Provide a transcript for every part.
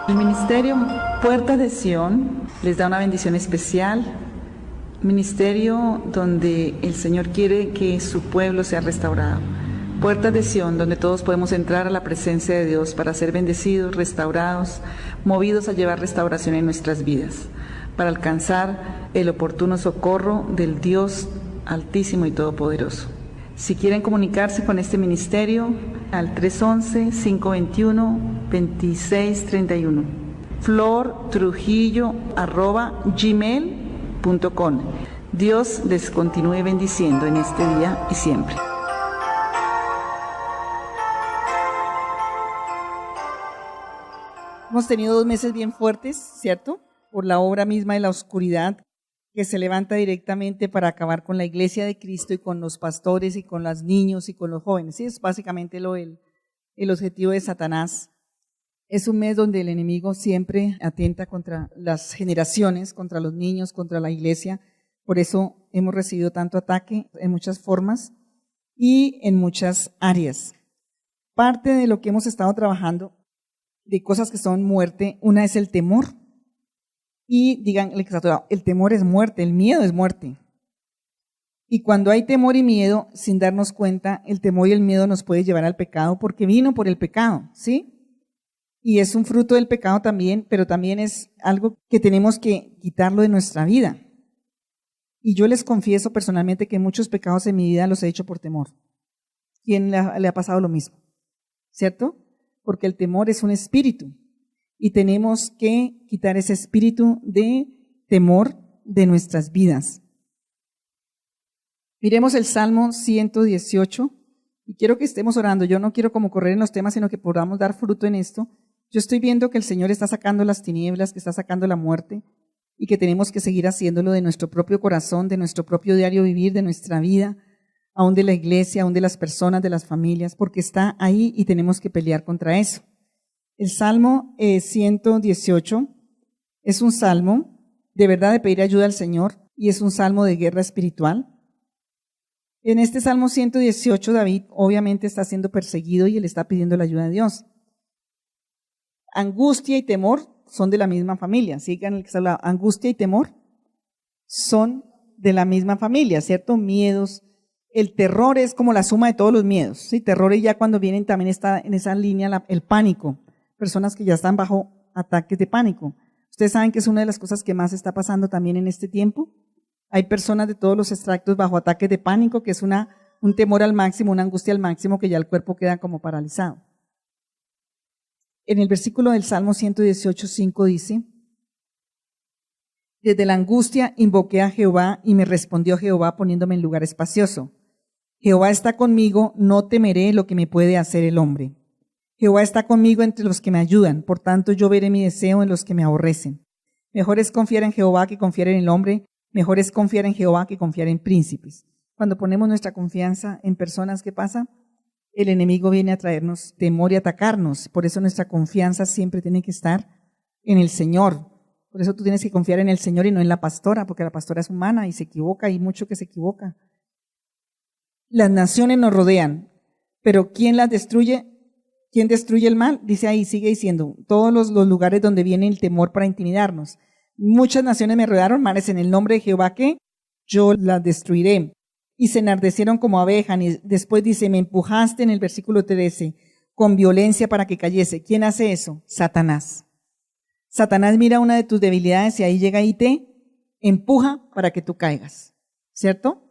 El ministerio Puertas de Sion les da una bendición especial, ministerio donde el Señor quiere que su pueblo sea restaurado. Puertas de Sion, donde todos podemos entrar a la presencia de Dios para ser bendecidos, restaurados, movidos a llevar restauración en nuestras vidas, para alcanzar el oportuno socorro del Dios Altísimo y Todopoderoso. Si quieren comunicarse con este ministerio, al 311-521-2631. flortrujillo@gmail.com. Dios les continúe bendiciendo en este día y siempre. Hemos tenido 2 meses bien fuertes, ¿cierto? Por la obra misma de la oscuridad que se levanta directamente para acabar con la iglesia de Cristo y con los pastores y con los niños y con los jóvenes. Sí, es básicamente el objetivo de Satanás. Es un mes donde el enemigo siempre atenta contra las generaciones, contra los niños, contra la iglesia. Por eso hemos recibido tanto ataque en muchas formas y en muchas áreas. Parte de lo que hemos estado trabajando de cosas que son muerte, una es el temor. Y digan, el temor es muerte, el miedo es muerte. Y cuando hay temor y miedo, sin darnos cuenta, el temor y el miedo nos puede llevar al pecado porque vino por el pecado, ¿sí? Y es un fruto del pecado también, pero también es algo que tenemos que quitarlo de nuestra vida. Y yo les confieso personalmente que muchos pecados en mi vida los he hecho por temor. ¿Quién le ha pasado lo mismo? ¿Cierto? Porque el temor es un espíritu y tenemos que quitar ese espíritu de temor de nuestras vidas. Miremos el Salmo 118 y quiero que estemos orando. Yo no quiero como correr en los temas, sino que podamos dar fruto en esto. Yo estoy viendo que el Señor está sacando las tinieblas, que está sacando la muerte y que tenemos que seguir haciéndolo de nuestro propio corazón, de nuestro propio diario vivir, de nuestra vida, aún de la iglesia, aún de las personas, de las familias, porque está ahí y tenemos que pelear contra eso. El Salmo 118 es un salmo de verdad de pedir ayuda al Señor y es un salmo de guerra espiritual. En este Salmo 118 David obviamente está siendo perseguido y él está pidiendo la ayuda de Dios. Angustia y temor son de la misma familia. Sigan el que se habla. Angustia y temor son de la misma familia, ¿cierto? Miedos. El terror es como la suma de todos los miedos. ¿Sí? Terror y ya cuando vienen también está en esa línea el pánico. Personas que ya están bajo ataques de pánico. Ustedes saben que es una de las cosas que más está pasando también en este tiempo. Hay personas de todos los extractos bajo ataques de pánico, que es un temor al máximo, una angustia al máximo, que ya el cuerpo queda como paralizado. En el versículo del Salmo 118:5 dice: desde la angustia invoqué a Jehová y me respondió Jehová poniéndome en lugar espacioso. Jehová está conmigo, no temeré lo que me puede hacer el hombre. Jehová está conmigo entre los que me ayudan, por tanto yo veré mi deseo en los que me aborrecen. Mejor es confiar en Jehová que confiar en el hombre, mejor es confiar en Jehová que confiar en príncipes. Cuando ponemos nuestra confianza en personas, ¿qué pasa? El enemigo viene a traernos temor y atacarnos, por eso nuestra confianza siempre tiene que estar en el Señor. Por eso tú tienes que confiar en el Señor y no en la pastora, porque la pastora es humana y se equivoca, y mucho que se equivoca. Las naciones nos rodean, pero ¿quién las destruye? ¿Quién destruye el mal? Dice ahí, sigue diciendo, todos los lugares donde viene el temor para intimidarnos. Muchas naciones me rodearon, males en el nombre de Jehová que yo las destruiré. Y se enardecieron como abejas. Y después dice, me empujaste en el versículo 13, con violencia para que cayese. ¿Quién hace eso? Satanás. Satanás mira una de tus debilidades y ahí llega y te empuja para que tú caigas. ¿Cierto?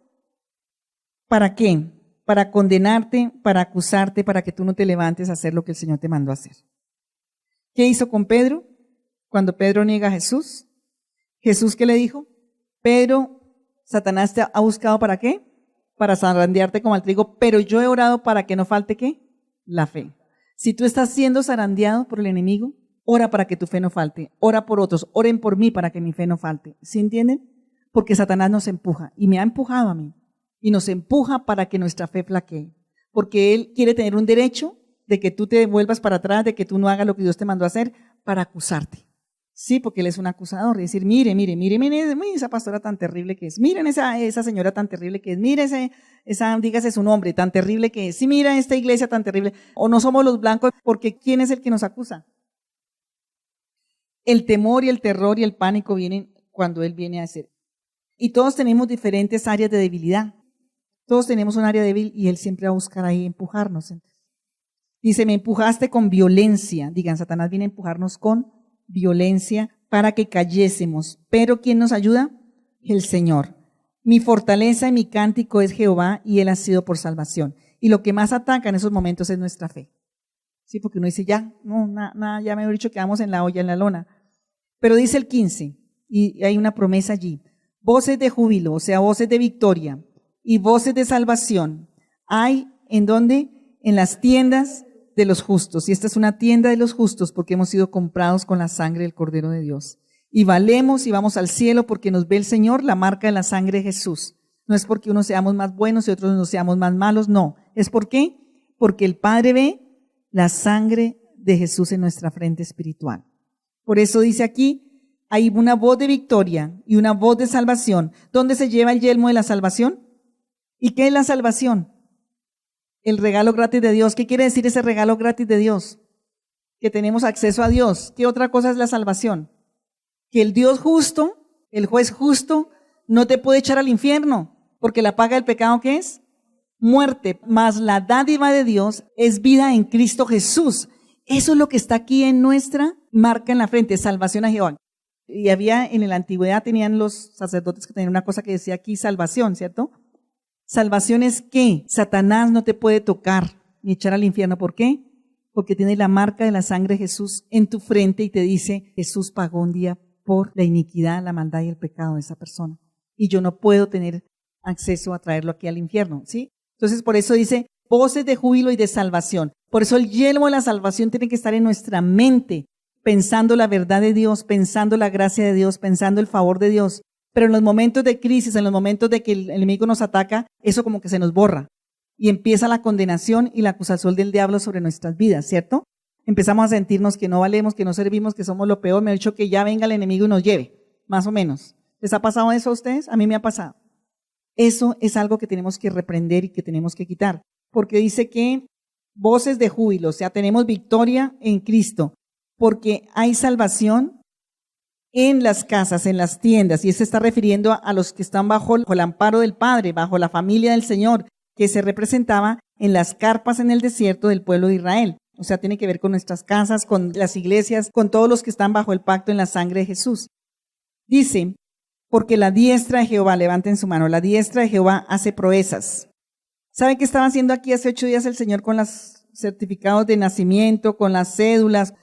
¿Para qué? Para condenarte, para acusarte, para que tú no te levantes a hacer lo que el Señor te mandó a hacer. ¿Qué hizo con Pedro? Cuando Pedro niega a Jesús. ¿Jesús qué le dijo? Pedro, Satanás te ha buscado ¿para qué? Para zarandearte como al trigo, pero yo he orado para que no falte ¿qué? La fe. Si tú estás siendo zarandeado por el enemigo, ora para que tu fe no falte. Ora por otros, oren por mí para que mi fe no falte. ¿Sí entienden? Porque Satanás nos empuja y me ha empujado a mí. Y nos empuja para que nuestra fe flaquee. Porque él quiere tener un derecho de que tú te vuelvas para atrás, de que tú no hagas lo que Dios te mandó a hacer para acusarte. Sí, porque él es un acusador. Y decir, mire, esa pastora tan terrible que es. Miren esa señora tan terrible que es. Mire dígase su nombre, tan terrible que es. Sí, mira esta iglesia tan terrible. O no somos los blancos, porque ¿quién es el que nos acusa? El temor y el terror y el pánico vienen cuando Él viene a hacer. Y todos tenemos diferentes áreas de debilidad. Todos tenemos un área débil y Él siempre va a buscar ahí empujarnos. Dice, me empujaste con violencia. Digan, Satanás viene a empujarnos con violencia para que cayésemos. Pero ¿quién nos ayuda? El Señor. Mi fortaleza y mi cántico es Jehová y Él ha sido por salvación. Y lo que más ataca en esos momentos es nuestra fe. Sí, porque uno dice, ya, no, nada, ya me he dicho que vamos en la olla, en la lona. Pero dice el 15, y hay una promesa allí. Voces de júbilo, o sea, voces de victoria y voces de salvación. Hay, ¿en dónde? En las tiendas de los justos. Y esta es una tienda de los justos porque hemos sido comprados con la sangre del Cordero de Dios. Y valemos y vamos al cielo porque nos ve el Señor, la marca de la sangre de Jesús. No es porque unos seamos más buenos y otros no seamos más malos, no. ¿Es por qué? Porque el Padre ve la sangre de Jesús en nuestra frente espiritual. Por eso dice aquí, hay una voz de victoria y una voz de salvación. ¿Dónde se lleva el yelmo de la salvación? ¿Y qué es la salvación? El regalo gratis de Dios. ¿Qué quiere decir ese regalo gratis de Dios? Que tenemos acceso a Dios. ¿Qué otra cosa es la salvación? Que el Dios justo, el juez justo, no te puede echar al infierno, porque la paga del pecado, ¿qué es? Muerte, mas la dádiva de Dios es vida en Cristo Jesús. Eso es lo que está aquí en nuestra marca en la frente, salvación a Jehová. Y había en la antigüedad, tenían los sacerdotes que tenían una cosa que decía aquí salvación, ¿cierto? Salvación es que Satanás no te puede tocar ni echar al infierno. ¿Por qué? Porque tiene la marca de la sangre de Jesús en tu frente y te dice, Jesús pagó un día por la iniquidad, la maldad y el pecado de esa persona. Y yo no puedo tener acceso a traerlo aquí al infierno, ¿sí? Entonces, por eso dice, voces de júbilo y de salvación. Por eso el yelmo de la salvación tiene que estar en nuestra mente, pensando la verdad de Dios, pensando la gracia de Dios, pensando el favor de Dios. Pero en los momentos de crisis, en los momentos de que el enemigo nos ataca, eso como que se nos borra. Y empieza la condenación y la acusación del diablo sobre nuestras vidas, ¿cierto? Empezamos a sentirnos que no valemos, que no servimos, que somos lo peor. Me ha dicho que ya venga el enemigo y nos lleve, más o menos. ¿Les ha pasado eso a ustedes? A mí me ha pasado. Eso es algo que tenemos que reprender y que tenemos que quitar. Porque dice que voces de júbilo, o sea, tenemos victoria en Cristo. Porque hay salvación en las casas, en las tiendas. Y se está refiriendo a los que están bajo el amparo del Padre, bajo la familia del Señor, que se representaba en las carpas en el desierto del pueblo de Israel. O sea, tiene que ver con nuestras casas, con las iglesias, con todos los que están bajo el pacto en la sangre de Jesús. Dice, porque la diestra de Jehová, levanten su mano, la diestra de Jehová hace proezas. ¿Saben qué estaba haciendo aquí hace 8 días el Señor con los certificados de nacimiento, con las cédulas?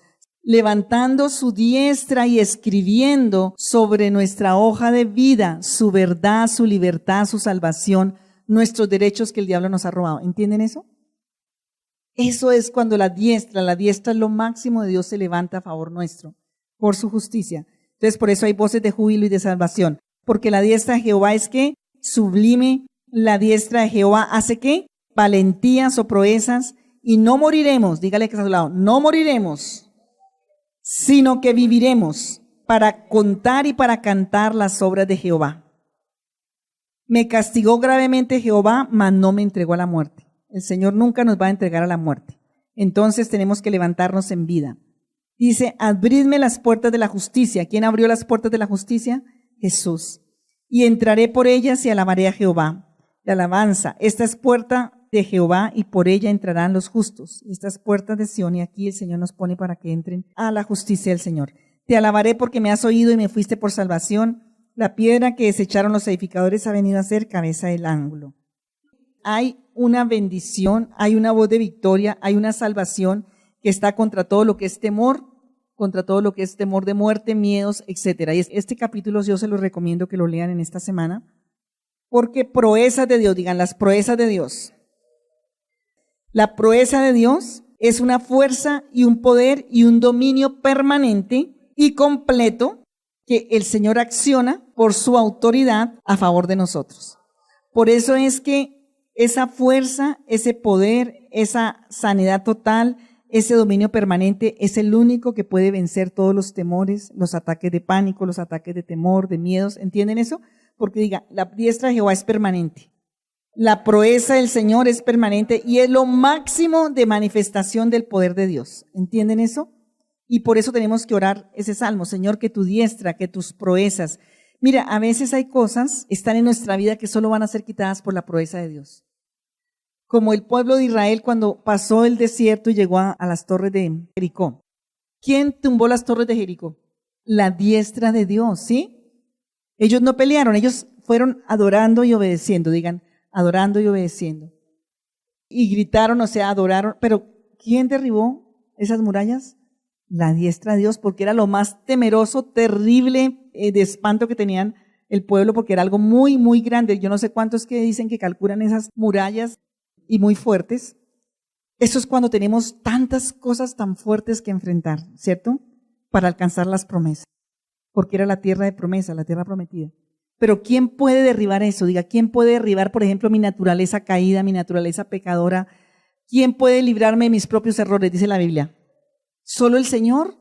Levantando su diestra y escribiendo sobre nuestra hoja de vida su verdad, su libertad, su salvación, nuestros derechos que el diablo nos ha robado. ¿Entienden eso? Eso es cuando la diestra es lo máximo de Dios, se levanta a favor nuestro, por su justicia. Entonces, por eso hay voces de júbilo y de salvación. Porque la diestra de Jehová es ¿qué? Sublime. La diestra de Jehová hace ¿qué? Valentías o proezas. Y no moriremos, dígale que está a su lado, no moriremos, sino que viviremos para contar y para cantar las obras de Jehová. Me castigó gravemente Jehová, mas no me entregó a la muerte. El Señor nunca nos va a entregar a la muerte. Entonces tenemos que levantarnos en vida. Dice, abridme las puertas de la justicia. ¿Quién abrió las puertas de la justicia? Jesús. Y entraré por ellas y alabaré a Jehová. La alabanza. Esta es puerta de Jehová y por ella entrarán los justos. Estas puertas de Sión y aquí el Señor nos pone para que entren a la justicia del Señor. Te alabaré porque me has oído y me fuiste por salvación. La piedra que desecharon los edificadores ha venido a ser cabeza del ángulo. Hay una bendición, hay una voz de victoria, hay una salvación que está contra todo lo que es temor, contra todo lo que es temor de muerte, miedos, etcétera. Y este capítulo yo se los recomiendo que lo lean en esta semana, porque proezas de Dios, digan las proezas de Dios. La proeza de Dios es una fuerza y un poder y un dominio permanente y completo que el Señor acciona por su autoridad a favor de nosotros. Por eso es que esa fuerza, ese poder, esa sanidad total, ese dominio permanente es el único que puede vencer todos los temores, los ataques de pánico, los ataques de temor, de miedos. ¿Entienden eso? Porque diga, la diestra de Jehová es permanente. La proeza del Señor es permanente y es lo máximo de manifestación del poder de Dios. ¿Entienden eso? Y por eso tenemos que orar ese salmo, Señor, que tu diestra, que tus proezas. Mira, a veces hay cosas, están en nuestra vida que solo van a ser quitadas por la proeza de Dios. Como el pueblo de Israel cuando pasó el desierto y llegó a las torres de Jericó. ¿Quién tumbó las torres de Jericó? La diestra de Dios, ¿sí? Ellos no pelearon, ellos fueron adorando y obedeciendo, digan, adorando y obedeciendo. Y gritaron, o sea, adoraron, pero ¿quién derribó esas murallas? La diestra de Dios, porque era lo más temeroso, terrible, de espanto que tenían el pueblo, porque era algo muy, muy grande. Yo no sé cuántos que dicen que calculan esas murallas y muy fuertes. Eso es cuando tenemos tantas cosas tan fuertes que enfrentar, ¿cierto? Para alcanzar las promesas, porque era la tierra de promesa, la tierra prometida. Pero ¿quién puede derribar eso? Diga, ¿quién puede derribar, por ejemplo, mi naturaleza caída, mi naturaleza pecadora? ¿Quién puede librarme de mis propios errores? Dice la Biblia. Solo el Señor.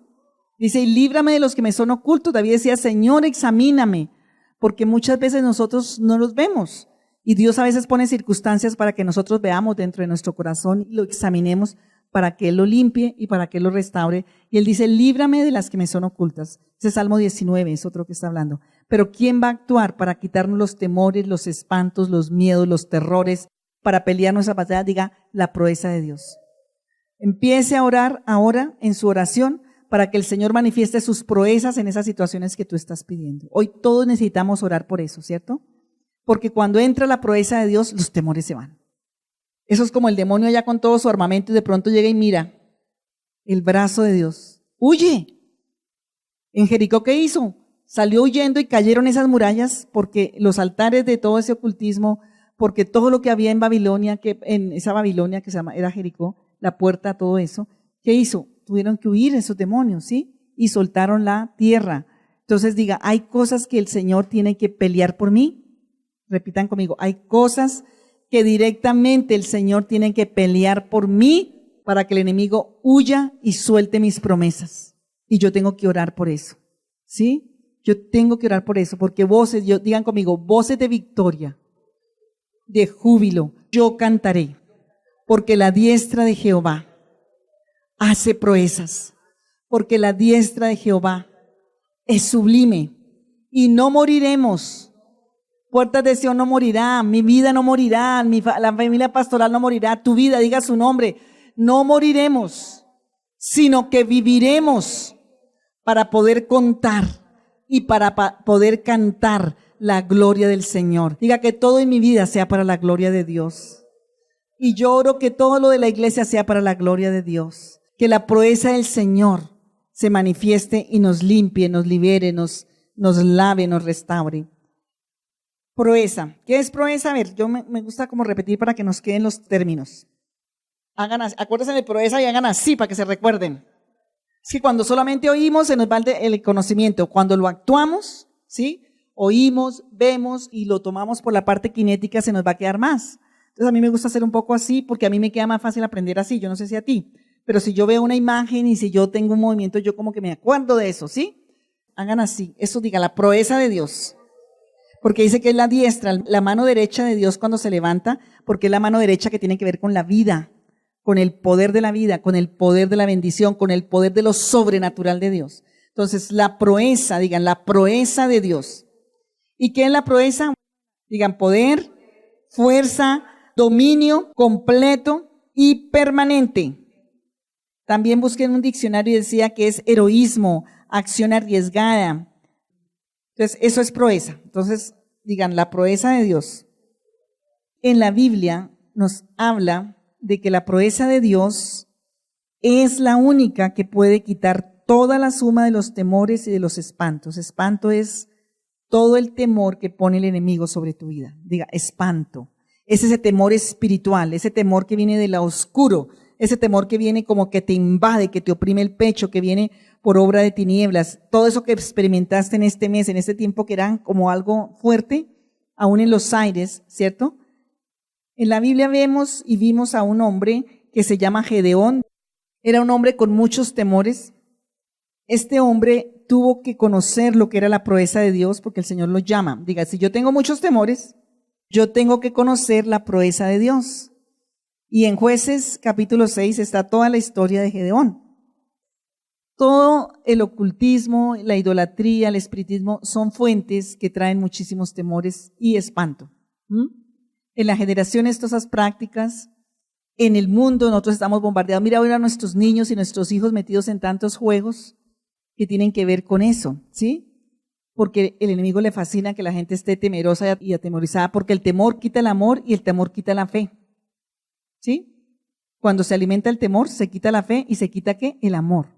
Dice, y líbrame de los que me son ocultos. David decía, Señor, examíname, porque muchas veces nosotros no los vemos. Y Dios a veces pone circunstancias para que nosotros veamos dentro de nuestro corazón y lo examinemos para que Él lo limpie y para que Él lo restaure. Y Él dice, líbrame de las que me son ocultas. Ese Salmo 19 es otro que está hablando. Pero ¿quién va a actuar para quitarnos los temores, los espantos, los miedos, los terrores, para pelear nuestra batalla? Diga, la proeza de Dios. Empiece a orar ahora en su oración para que el Señor manifieste sus proezas en esas situaciones que tú estás pidiendo. Hoy todos necesitamos orar por eso, ¿cierto? Porque cuando entra la proeza de Dios, los temores se van. Eso es como el demonio allá con todo su armamento y de pronto llega y mira el brazo de Dios. ¡Huye! En Jericó, ¿qué hizo? Salió huyendo y cayeron esas murallas porque los altares de todo ese ocultismo, porque todo lo que había en Babilonia, que en esa Babilonia que se llama, era Jericó, la puerta, todo eso, ¿qué hizo? Tuvieron que huir esos demonios, ¿sí? Y soltaron la tierra. Entonces diga, hay cosas que el Señor tiene que pelear por mí. Repitan conmigo, hay cosas que directamente el Señor tiene que pelear por mí para que el enemigo huya y suelte mis promesas. Y yo tengo que orar por eso, ¿sí? Yo tengo que orar por eso, porque voces, digan conmigo, voces de victoria, de júbilo, yo cantaré, porque la diestra de Jehová hace proezas, porque la diestra de Jehová es sublime y no moriremos. Puertas de Sion no morirá, mi vida no morirá, la familia pastoral no morirá, tu vida, diga su nombre, no moriremos, sino que viviremos para poder contar y para poder cantar la gloria del Señor. Diga que todo en mi vida sea para la gloria de Dios. Y yo oro que todo lo de la iglesia sea para la gloria de Dios. Que la proeza del Señor se manifieste y nos limpie, nos libere, nos lave, nos restaure. Proeza. ¿Qué es proeza? A ver, yo me gusta como repetir para que nos queden los términos. Hagan así, acuérdense de proeza y hagan así para que se recuerden. Es que cuando solamente oímos se nos va el conocimiento. Cuando lo actuamos, ¿sí? Oímos, vemos y lo tomamos por la parte cinética, se nos va a quedar más. Entonces a mí me gusta hacer un poco así porque a mí me queda más fácil aprender así. Yo no sé si a ti, pero si yo veo una imagen y si yo tengo un movimiento, yo como que me acuerdo de eso, ¿sí? Hagan así. Eso diga, la proeza de Dios. Porque dice que es la diestra, la mano derecha de Dios cuando se levanta, porque es la mano derecha que tiene que ver con la vida, con el poder de la vida, con el poder de la bendición, con el poder de lo sobrenatural de Dios. Entonces, la proeza, digan, la proeza de Dios. ¿Y qué es la proeza? Digan, poder, fuerza, dominio completo y permanente. También busqué en un diccionario y decía que es heroísmo, acción arriesgada. Entonces, eso es proeza. Entonces, digan, la proeza de Dios. En la Biblia nos habla de que la proeza de Dios es la única que puede quitar toda la suma de los temores y de los espantos. Espanto es todo el temor que pone el enemigo sobre tu vida. Diga, espanto. Es ese temor espiritual, ese temor que viene de lo oscuro, ese temor que viene como que te invade, que te oprime el pecho, que viene por obra de tinieblas. Todo eso que experimentaste en este mes, en este tiempo que eran como algo fuerte, aún en los aires, ¿cierto? En la Biblia vemos y vimos a un hombre que se llama Gedeón. Era un hombre con muchos temores. Este hombre tuvo que conocer lo que era la proeza de Dios porque el Señor lo llama. Diga, si yo tengo muchos temores, yo tengo que conocer la proeza de Dios. Y en Jueces capítulo 6 está toda la historia de Gedeón. Todo el ocultismo, la idolatría, el espiritismo son fuentes que traen muchísimos temores y espanto. En la generación estas prácticas, en el mundo nosotros estamos bombardeados. Mira ahora a nuestros niños y nuestros hijos metidos en tantos juegos que tienen que ver con eso, ¿sí? Porque el enemigo le fascina que la gente esté temerosa y atemorizada, porque el temor quita el amor y el temor quita la fe, ¿sí? Cuando se alimenta el temor, se quita la fe y se quita ¿qué? El amor.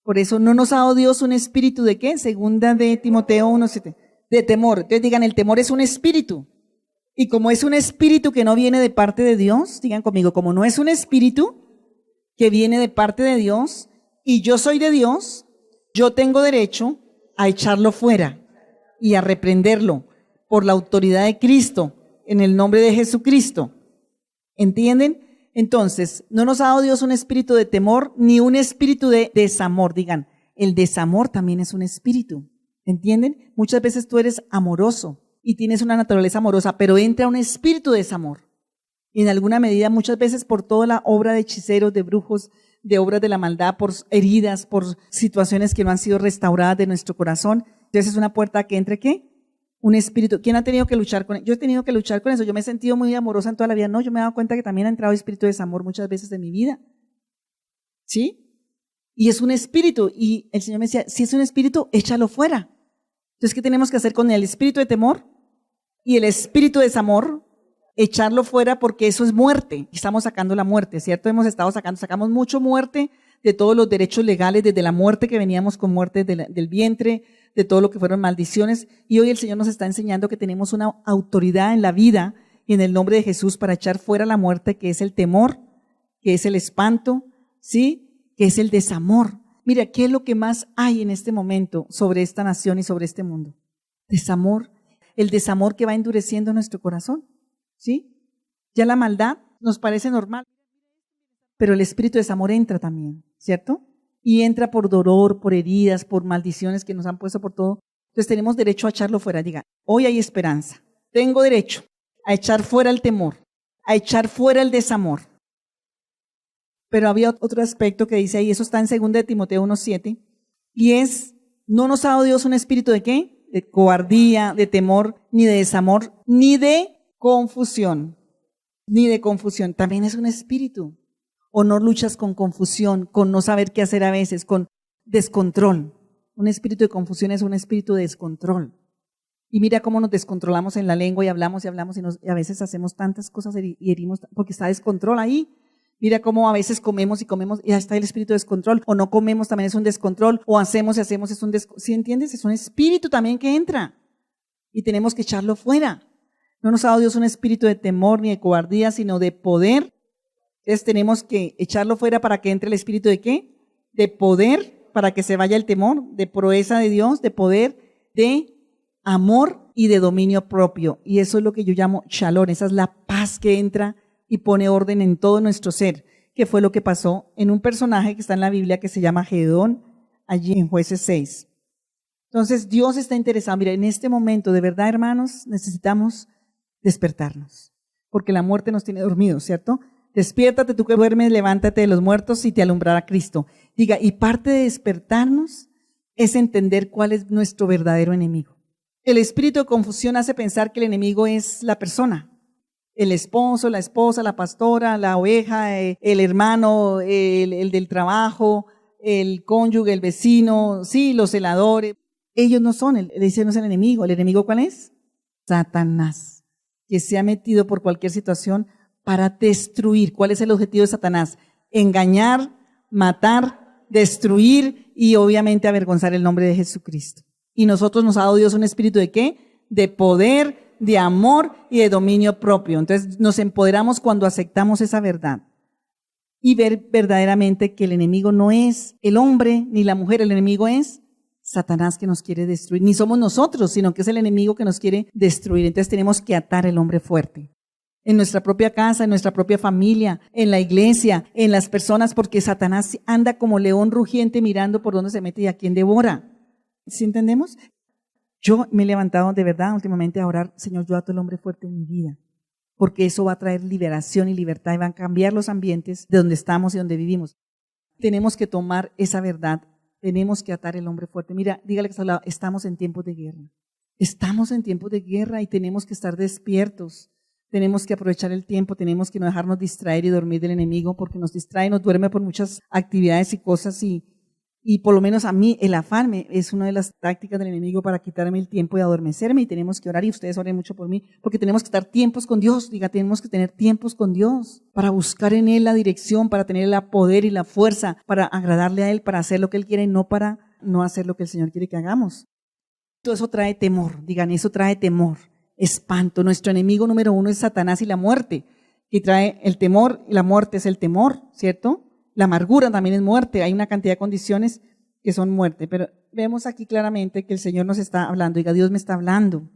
Por eso no nos ha dado Dios un espíritu de ¿qué? Segunda de Timoteo 1:7, de temor. Entonces digan, el temor es un espíritu. Y como es un espíritu que no viene de parte de Dios, digan conmigo, como no es un espíritu que viene de parte de Dios y yo soy de Dios, yo tengo derecho a echarlo fuera y a reprenderlo por la autoridad de Cristo, en el nombre de Jesucristo. ¿Entienden? Entonces, no nos ha dado Dios un espíritu de temor ni un espíritu de desamor. Digan, el desamor también es un espíritu. ¿Entienden? Muchas veces tú eres amoroso y tienes una naturaleza amorosa, pero entra un espíritu de desamor. Y en alguna medida, muchas veces por toda la obra de hechiceros, de brujos, de obras de la maldad, por heridas, por situaciones que no han sido restauradas de nuestro corazón. Entonces es una puerta que entre ¿qué? Un espíritu. ¿Quién ha tenido que luchar con eso? Yo he tenido que luchar con eso. Yo me he sentido muy amorosa en toda la vida. No, yo me he dado cuenta que también ha entrado espíritu de desamor muchas veces en mi vida. ¿Sí? Y es un espíritu. Y el Señor me decía, si es un espíritu, échalo fuera. Entonces, ¿qué tenemos que hacer con el espíritu de temor y el espíritu de desamor? Echarlo fuera, porque eso es muerte. Estamos sacando la muerte, ¿cierto? Sacamos mucho muerte de todos los derechos legales, desde la muerte que veníamos con muerte del vientre, de todo lo que fueron maldiciones. Y hoy el Señor nos está enseñando que tenemos una autoridad en la vida y en el nombre de Jesús para echar fuera la muerte, que es el temor, que es el espanto, ¿sí? Que es el desamor. Mira, ¿qué es lo que más hay en este momento sobre esta nación y sobre este mundo? Desamor. El desamor que va endureciendo nuestro corazón. ¿Sí? Ya la maldad nos parece normal, pero el espíritu de desamor entra también, ¿cierto? Y entra por dolor, por heridas, por maldiciones que nos han puesto por todo. Entonces tenemos derecho a echarlo fuera. Diga, hoy hay esperanza. Tengo derecho a echar fuera el temor, a echar fuera el desamor. Pero había otro aspecto que dice ahí, eso está en 2 de Timoteo 1:7, y es, no nos ha dado Dios un espíritu de ¿qué? De cobardía, de temor, ni de desamor, ni de confusión, ni de confusión. También es un espíritu. O no luchas con confusión, con no saber qué hacer a veces, con descontrol. Un espíritu de confusión es un espíritu de descontrol. Y mira cómo nos descontrolamos en la lengua y hablamos y a veces hacemos tantas cosas y herimos, porque está descontrol ahí. Mira cómo a veces comemos y ya está el espíritu de descontrol. O no comemos, también es un descontrol. O hacemos y hacemos, es un descontrol. ¿Sí entiendes? Es un espíritu también que entra. Y tenemos que echarlo fuera. No nos ha dado Dios un espíritu de temor ni de cobardía, sino de poder. Entonces tenemos que echarlo fuera para que entre el espíritu de ¿qué? De poder, para que se vaya el temor, de proeza de Dios, de poder, de amor y de dominio propio. Y eso es lo que yo llamo shalom. Esa es la paz que entra y pone orden en todo nuestro ser, que fue lo que pasó en un personaje que está en la Biblia que se llama Gedeón, allí en Jueces 6. Entonces Dios está interesado. Mira, en este momento, de verdad, hermanos, necesitamos despertarnos, porque la muerte nos tiene dormidos, ¿cierto? Despiértate tú que duermes, levántate de los muertos y te alumbrará Cristo. Diga, y parte de despertarnos es entender cuál es nuestro verdadero enemigo. El espíritu de confusión hace pensar que el enemigo es la persona, el esposo, la esposa, la pastora, la oveja, el hermano, el del trabajo, el cónyuge, el vecino, sí, los celadores. Ellos no son, ese no es el enemigo. ¿El enemigo cuál es? Satanás, que se ha metido por cualquier situación para destruir. ¿Cuál es el objetivo de Satanás? Engañar, matar, destruir y obviamente avergonzar el nombre de Jesucristo. Y nosotros nos ha dado Dios un espíritu ¿de qué? De poder, de amor y de dominio propio. Entonces nos empoderamos cuando aceptamos esa verdad y ver verdaderamente que el enemigo no es el hombre ni la mujer, el enemigo es Satanás, que nos quiere destruir. Ni somos nosotros, sino que es el enemigo que nos quiere destruir. Entonces tenemos que atar el hombre fuerte. En nuestra propia casa, en nuestra propia familia, en la iglesia, en las personas, porque Satanás anda como león rugiente mirando por dónde se mete y a quién devora. ¿Sí entendemos? Yo me he levantado de verdad últimamente a orar, Señor, yo ato el hombre fuerte en mi vida, porque eso va a traer liberación y libertad y van a cambiar los ambientes de donde estamos y donde vivimos. Tenemos que tomar esa verdad Tenemos que atar el hombre fuerte. Mira, dígale que está al lado, estamos en tiempos de guerra. Estamos en tiempos de guerra y tenemos que estar despiertos. Tenemos que aprovechar el tiempo, tenemos que no dejarnos distraer y dormir del enemigo, porque nos distrae, nos duerme por muchas actividades y cosas, y por lo menos a mí el afán es una de las tácticas del enemigo para quitarme el tiempo y adormecerme, y tenemos que orar, y ustedes oren mucho por mí, porque tenemos que estar tiempos con Dios, tenemos que tener tiempos con Dios, para buscar en Él la dirección, para tener el poder y la fuerza, para agradarle a Él, para hacer lo que Él quiere y no para no hacer lo que el Señor quiere que hagamos. Todo eso trae temor, eso trae temor, espanto. Nuestro enemigo número 1 es Satanás y la muerte, que trae el temor, y la muerte es el temor, ¿cierto? La amargura también es muerte, hay una cantidad de condiciones que son muerte, pero vemos aquí claramente que el Señor nos está hablando, Dios me está hablando.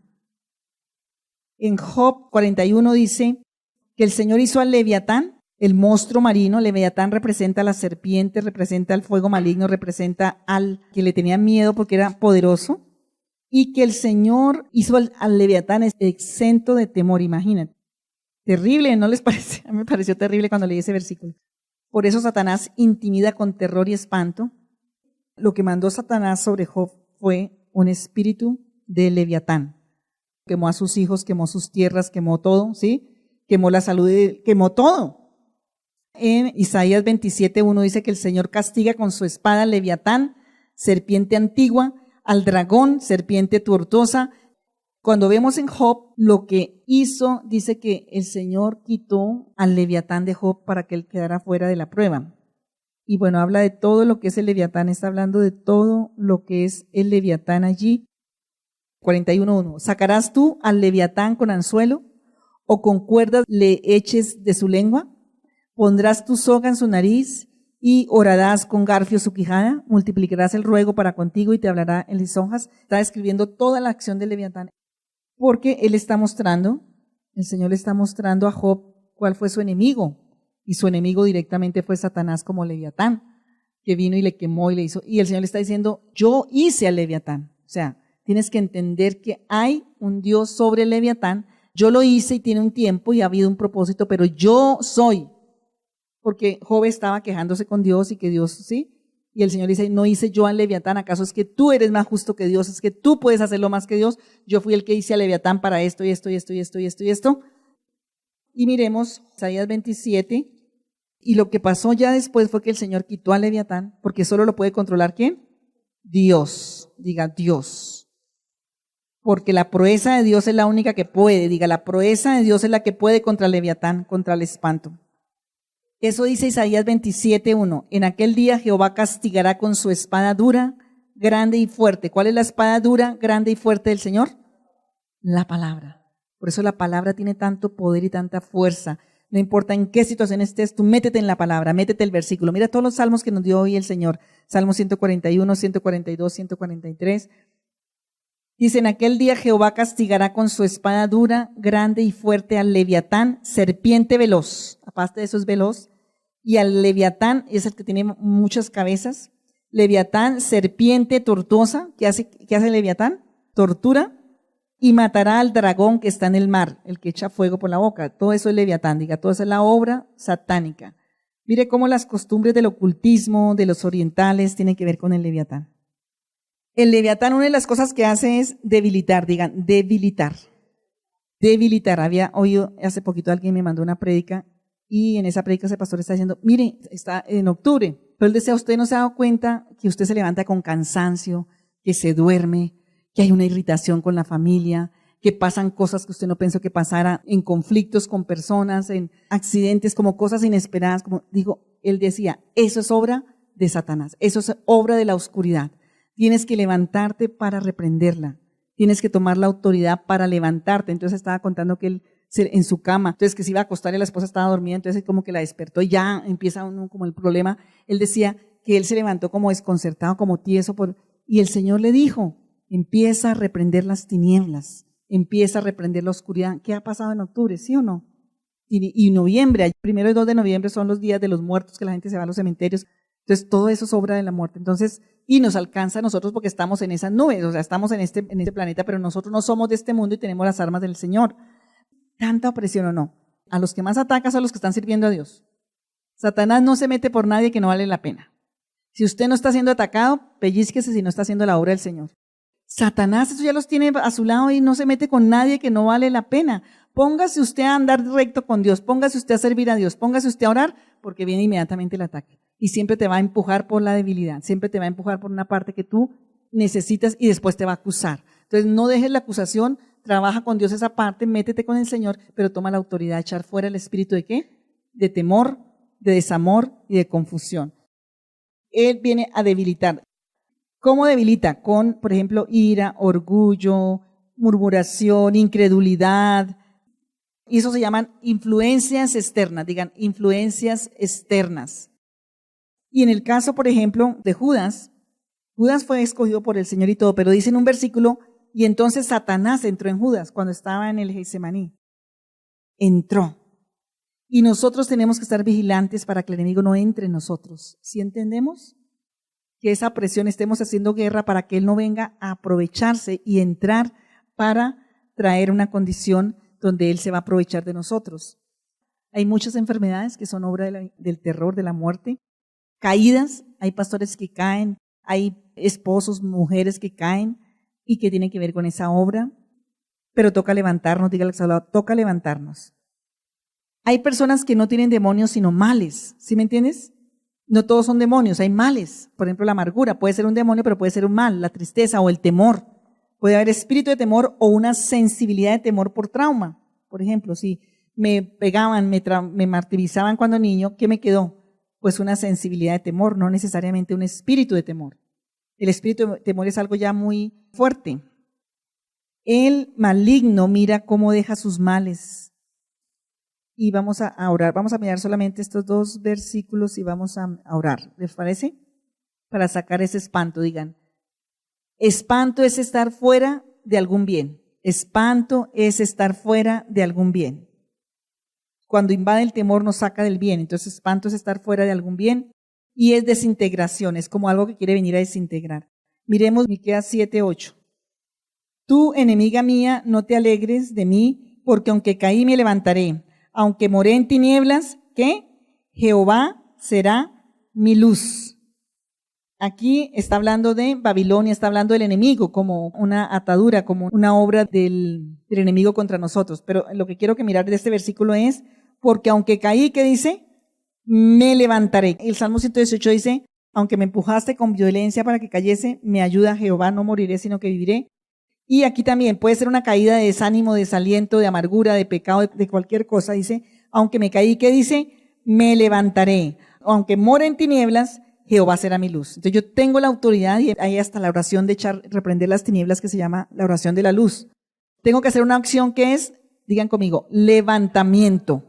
En Job 41 dice que el Señor hizo al Leviatán, el monstruo marino. Leviatán representa a la serpiente, representa al fuego maligno, representa al que le tenía miedo porque era poderoso, y que el Señor hizo al Leviatán exento de temor, imagínate. Terrible, ¿no les parece? A mí me pareció terrible cuando leí ese versículo. Por eso Satanás intimida con terror y espanto. Lo que mandó Satanás sobre Job fue un espíritu de Leviatán. Quemó a sus hijos, quemó sus tierras, quemó todo, ¿sí? Quemó la salud, quemó todo. En Isaías 27:1 dice que el Señor castiga con su espada al Leviatán, serpiente antigua, al dragón, serpiente tortuosa. Cuando vemos en Job lo que hizo, dice que el Señor quitó al Leviatán de Job para que él quedara fuera de la prueba. Y bueno, habla de todo lo que es el Leviatán, está hablando de todo lo que es el Leviatán allí. 41:1. ¿Sacarás tú al Leviatán con anzuelo o con cuerdas le eches de su lengua? ¿Pondrás tu soga en su nariz y horarás con garfio su quijada? ¿Multiplicarás el ruego para contigo y te hablará en lisonjas? Está describiendo toda la acción del Leviatán, porque él está mostrando, el Señor le está mostrando a Job cuál fue su enemigo, y su enemigo directamente fue Satanás como Leviatán, que vino y le quemó y le hizo, y el Señor le está diciendo, yo hice al Leviatán. O sea, tienes que entender que hay un Dios sobre el Leviatán, yo lo hice y tiene un tiempo y ha habido un propósito, pero yo soy. Porque Job estaba quejándose con Dios y que Dios, ¿sí? Y el Señor dice, no hice yo al Leviatán, ¿acaso es que tú eres más justo que Dios? ¿Es que tú puedes hacerlo más que Dios? Yo fui el que hice al Leviatán para esto y esto y esto y esto y esto y esto. Y miremos Isaías 27, y lo que pasó ya después fue que el Señor quitó al Leviatán, porque solo lo puede controlar ¿quién? Dios, diga Dios. Porque la proeza de Dios es la única que puede, diga, la proeza de Dios es la que puede contra el Leviatán, contra el espanto. Eso dice Isaías 27:1. En aquel día Jehová castigará con su espada dura, grande y fuerte. ¿Cuál es la espada dura, grande y fuerte del Señor? La palabra. Por eso la palabra tiene tanto poder y tanta fuerza. No importa en qué situación estés, tú métete en la palabra, métete el versículo. Mira todos los salmos que nos dio hoy el Señor. Salmo 141, 142, 143. Dice, en aquel día Jehová castigará con su espada dura, grande y fuerte al Leviatán, serpiente veloz. Aparte de eso es veloz. Y al Leviatán, es el que tiene muchas cabezas. Leviatán, serpiente tortuosa. ¿Qué hace el Leviatán? Tortura. Y matará al dragón que está en el mar, el que echa fuego por la boca. Todo eso es Leviatán, diga, todo eso es la obra satánica. Mire cómo las costumbres del ocultismo, de los orientales, tienen que ver con el Leviatán. El Leviatán, una de las cosas que hace es debilitar, digan, debilitar. Debilitar. Había oído hace poquito, alguien me mandó una prédica, y en esa prédica ese pastor está diciendo, mire, está en octubre, pero él decía, usted no se ha dado cuenta que usted se levanta con cansancio, que se duerme, que hay una irritación con la familia, que pasan cosas que usted no pensó que pasara, en conflictos con personas, en accidentes, como cosas inesperadas, como digo, él decía, eso es obra de Satanás, eso es obra de la oscuridad. Tienes que levantarte para reprenderla, tienes que tomar la autoridad para levantarte. Entonces estaba contando que él en su cama, entonces que se iba a acostar y la esposa estaba dormida, entonces como que la despertó y ya empieza uno como el problema. Él decía que él se levantó como desconcertado, como tieso, y el Señor le dijo, empieza a reprender las tinieblas, empieza a reprender la oscuridad. ¿Qué ha pasado en octubre? ¿Sí o no? Y noviembre, 1 y 2 de noviembre son los días de los muertos, que la gente se va a los cementerios. Entonces todo eso es obra de la muerte. Entonces, y nos alcanza a nosotros porque estamos en esas nubes, o sea, estamos en este planeta, pero nosotros no somos de este mundo y tenemos las armas del Señor. ¿Tanta opresión o no? A los que más atacan son los que están sirviendo a Dios. Satanás no se mete por nadie que no vale la pena. Si usted no está siendo atacado, pellizquese si no está haciendo la obra del Señor. Satanás, eso ya los tiene a su lado y no se mete con nadie que no vale la pena. Póngase usted a andar recto con Dios, póngase usted a servir a Dios, póngase usted a orar, porque viene inmediatamente el ataque. Y siempre te va a empujar por la debilidad, siempre te va a empujar por una parte que tú necesitas y después te va a acusar. Entonces no dejes la acusación, trabaja con Dios esa parte, métete con el Señor, pero toma la autoridad de echar fuera el espíritu ¿de qué? De temor, de desamor y de confusión. Él viene a debilitar. ¿Cómo debilita? Con, por ejemplo, ira, orgullo, murmuración, incredulidad. Y eso se llaman influencias externas, digan, influencias externas. Y en el caso, por ejemplo, de Judas, Judas fue escogido por el Señor y todo, pero dice en un versículo, y entonces Satanás entró en Judas cuando estaba en el Getsemaní. Entró. Y nosotros tenemos que estar vigilantes para que el enemigo no entre en nosotros. ¿Sí entendemos? Que esa presión estemos haciendo guerra para que él no venga a aprovecharse y entrar para traer una condición donde él se va a aprovechar de nosotros. Hay muchas enfermedades que son obra del terror, de la muerte. Caídas, hay pastores que caen, hay esposos, mujeres que caen y que tienen que ver con esa obra. Pero toca levantarnos, dígale al lado, toca levantarnos. Hay personas que no tienen demonios sino males, ¿sí me entiendes? No todos son demonios, hay males. Por ejemplo, la amargura puede ser un demonio, pero puede ser un mal, la tristeza o el temor. Puede haber espíritu de temor o una sensibilidad de temor por trauma. Por ejemplo, si me pegaban, me martirizaban cuando niño, ¿qué me quedó? Pues una sensibilidad de temor, no necesariamente un espíritu de temor. El espíritu de temor es algo ya muy fuerte. El maligno mira cómo deja sus males. Y vamos a orar, vamos a mirar solamente estos dos versículos y vamos a orar, ¿les parece? Para sacar ese espanto, digan. Espanto es estar fuera de algún bien. Espanto es estar fuera de algún bien. Cuando invade el temor nos saca del bien, entonces espanto es estar fuera de algún bien y es desintegración, es como algo que quiere venir a desintegrar. Miremos Miqueas 7:8. Tú, enemiga mía, no te alegres de mí, porque aunque caí me levantaré. Aunque moré en tinieblas, ¿qué? Jehová será mi luz. Aquí está hablando de Babilonia, está hablando del enemigo como una atadura, como una obra del enemigo contra nosotros. Pero lo que quiero que mirar de este versículo es, porque aunque caí, ¿qué dice? Me levantaré. El Salmo 118 dice, aunque me empujaste con violencia para que cayese, me ayuda Jehová, no moriré, sino que viviré. Y aquí también puede ser una caída de desánimo, de desaliento, de amargura, de pecado, de cualquier cosa. Dice, aunque me caí, ¿qué dice? Me levantaré. Aunque more en tinieblas, Jehová será mi luz. Entonces yo tengo la autoridad y hay hasta la oración de reprender las tinieblas que se llama la oración de la luz. Tengo que hacer una acción que es, digan conmigo, levantamiento.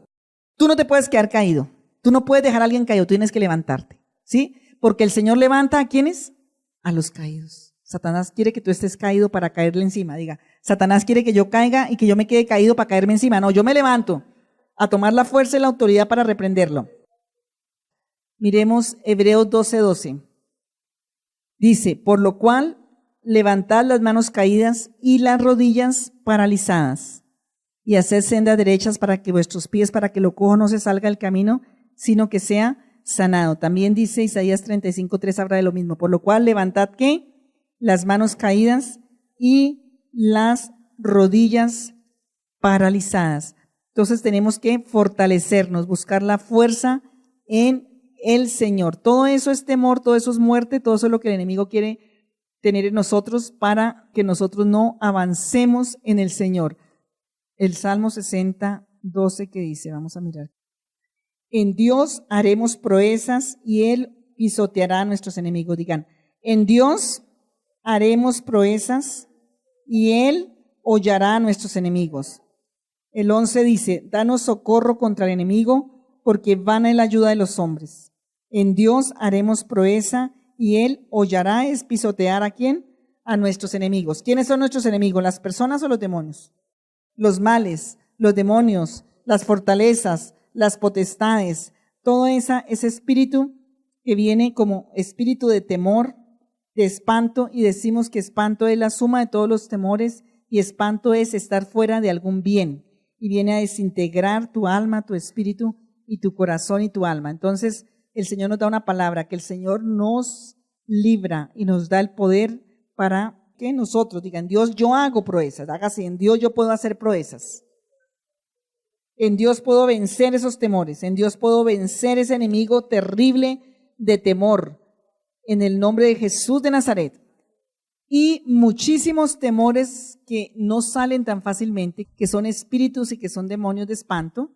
Tú no te puedes quedar caído. Tú no puedes dejar a alguien caído, tú tienes que levantarte. ¿Sí? Porque el Señor levanta ¿a quiénes? A los caídos. Satanás quiere que tú estés caído para caerle encima. Diga, Satanás quiere que yo caiga y que yo me quede caído para caerme encima. No, yo me levanto a tomar la fuerza y la autoridad para reprenderlo. Miremos Hebreos 12:12. Dice, por lo cual, levantad las manos caídas y las rodillas paralizadas y haced sendas derechas para que vuestros pies, para que lo cojo no se salga del camino, sino que sea sanado. También dice Isaías 35:3, habla de lo mismo. Por lo cual, levantad, ¿qué? Las manos caídas y las rodillas paralizadas. Entonces tenemos que fortalecernos, buscar la fuerza en el Señor. Todo eso es temor, todo eso es muerte, todo eso es lo que el enemigo quiere tener en nosotros para que nosotros no avancemos en el Señor. El Salmo 60:12 que dice, vamos a mirar. En Dios haremos proezas y Él pisoteará a nuestros enemigos. Digan, en Dios haremos proezas y Él hollará a nuestros enemigos. El 11 dice, danos socorro contra el enemigo, porque vana es la ayuda de los hombres. En Dios haremos proeza y Él hollará, es pisotear ¿a quién? A nuestros enemigos. ¿Quiénes son nuestros enemigos? ¿Las personas o los demonios? Los males, los demonios, las fortalezas, las potestades, todo ese espíritu que viene como espíritu de temor, de espanto, y decimos que espanto es la suma de todos los temores y espanto es estar fuera de algún bien y viene a desintegrar tu alma, tu espíritu y tu corazón y tu alma. Entonces el Señor nos da una palabra, que el Señor nos libra y nos da el poder para que nosotros digan, Dios, yo hago proezas, hágase, en Dios yo puedo hacer proezas. En Dios puedo vencer esos temores, en Dios puedo vencer ese enemigo terrible de temor, en el nombre de Jesús de Nazaret. Y muchísimos temores que no salen tan fácilmente, que son espíritus y que son demonios de espanto,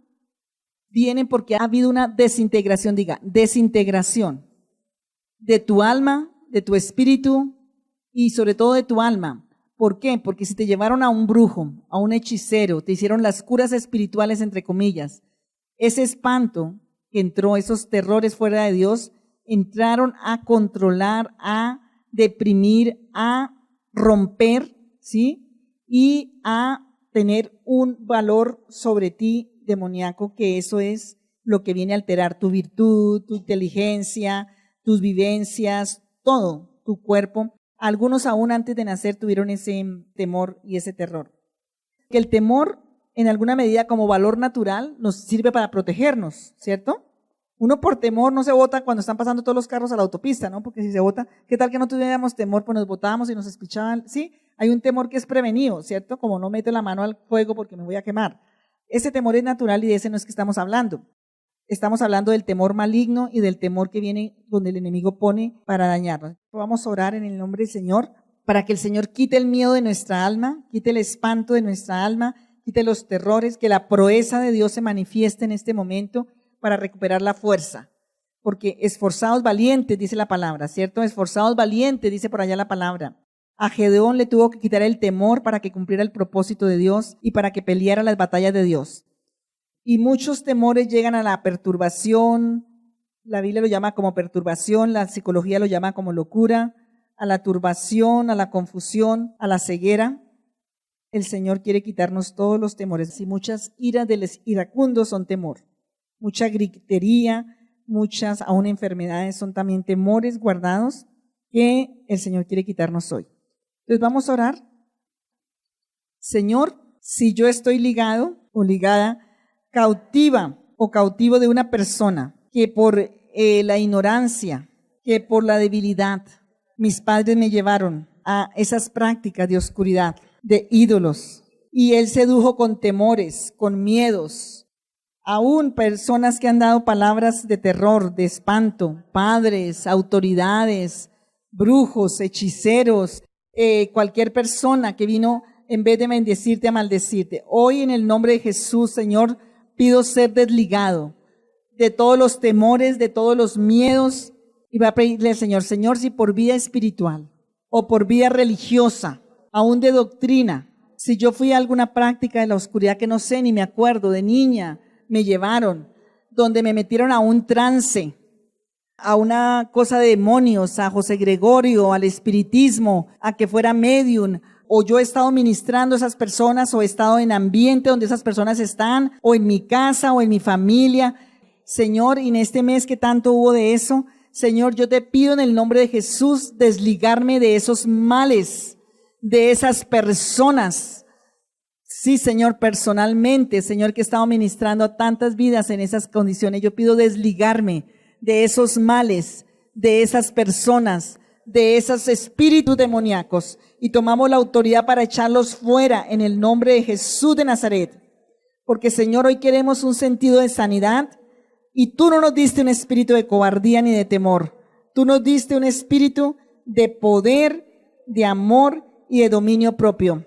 vienen porque ha habido una desintegración, desintegración de tu alma, de tu espíritu y sobre todo de tu alma. ¿Por qué? Porque si te llevaron a un brujo, a un hechicero, te hicieron las curas espirituales, entre comillas, ese espanto que entró, esos terrores fuera de Dios, entraron a controlar, a deprimir, a romper, ¿sí? Y a tener un valor sobre ti demoníaco, que eso es lo que viene a alterar tu virtud, tu inteligencia, tus vivencias, todo, tu cuerpo. Algunos aún antes de nacer tuvieron ese temor y ese terror. Que el temor, en alguna medida como valor natural, nos sirve para protegernos, ¿cierto? Uno por temor no se bota cuando están pasando todos los carros a la autopista, ¿no? Porque si se bota, ¿qué tal que no tuviéramos temor? Pues nos botábamos y nos espichaban. Sí, hay un temor que es prevenido, ¿cierto? Como no meto la mano al fuego porque me voy a quemar. Ese temor es natural y de ese no es que estamos hablando. Estamos hablando del temor maligno y del temor que viene donde el enemigo pone para dañarnos. Vamos a orar en el nombre del Señor para que el Señor quite el miedo de nuestra alma, quite el espanto de nuestra alma, quite los terrores, que la proeza de Dios se manifieste en este momento para recuperar la fuerza. Porque esforzados valientes, dice la palabra, ¿cierto? Esforzados valientes, dice por allá la palabra. A Gedeón le tuvo que quitar el temor para que cumpliera el propósito de Dios y para que peleara las batallas de Dios. Y muchos temores llegan a la perturbación, la Biblia lo llama como perturbación, la psicología lo llama como locura, a la turbación, a la confusión, a la ceguera. El Señor quiere quitarnos todos los temores. Y muchas iras de los iracundos son temor. Mucha gritería, muchas aún enfermedades son también temores guardados que el Señor quiere quitarnos hoy. Entonces vamos a orar. Señor, si yo estoy ligado o ligada, cautiva o cautivo de una persona que por la ignorancia, que por la debilidad, mis padres me llevaron a esas prácticas de oscuridad, de ídolos, y él sedujo con temores, con miedos, aún personas que han dado palabras de terror, de espanto, padres, autoridades, brujos, hechiceros, cualquier persona que vino en vez de bendecirte a maldecirte. Hoy en el nombre de Jesús, Señor, pido ser desligado de todos los temores, de todos los miedos, y va a pedirle al Señor, Señor, si por vía espiritual o por vía religiosa, aún de doctrina, si yo fui a alguna práctica de la oscuridad que no sé ni me acuerdo, de niña me llevaron, donde me metieron a un trance, a una cosa de demonios, a José Gregorio, al espiritismo, a que fuera medium, o yo he estado ministrando a esas personas, o he estado en ambiente donde esas personas están, o en mi casa, o en mi familia. Señor, y en este mes que tanto hubo de eso, Señor, yo te pido en el nombre de Jesús desligarme de esos males, de esas personas. Sí, Señor, personalmente, Señor, que he estado ministrando a tantas vidas en esas condiciones, yo pido desligarme de esos males, de esas personas, de esos espíritus demoníacos, y tomamos la autoridad para echarlos fuera en el nombre de Jesús de Nazaret. Porque, Señor, hoy queremos un sentido de sanidad, y tú no nos diste un espíritu de cobardía ni de temor. Tú nos diste un espíritu de poder, de amor y de dominio propio.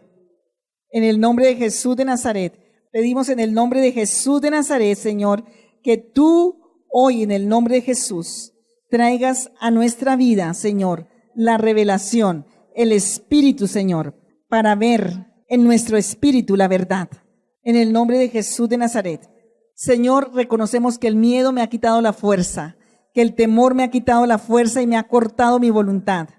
En el nombre de Jesús de Nazaret, pedimos en el nombre de Jesús de Nazaret, Señor, que tú hoy en el nombre de Jesús traigas a nuestra vida, Señor, la revelación, el Espíritu, Señor, para ver en nuestro espíritu la verdad. En el nombre de Jesús de Nazaret. Señor, reconocemos que el miedo me ha quitado la fuerza, que el temor me ha quitado la fuerza y me ha cortado mi voluntad.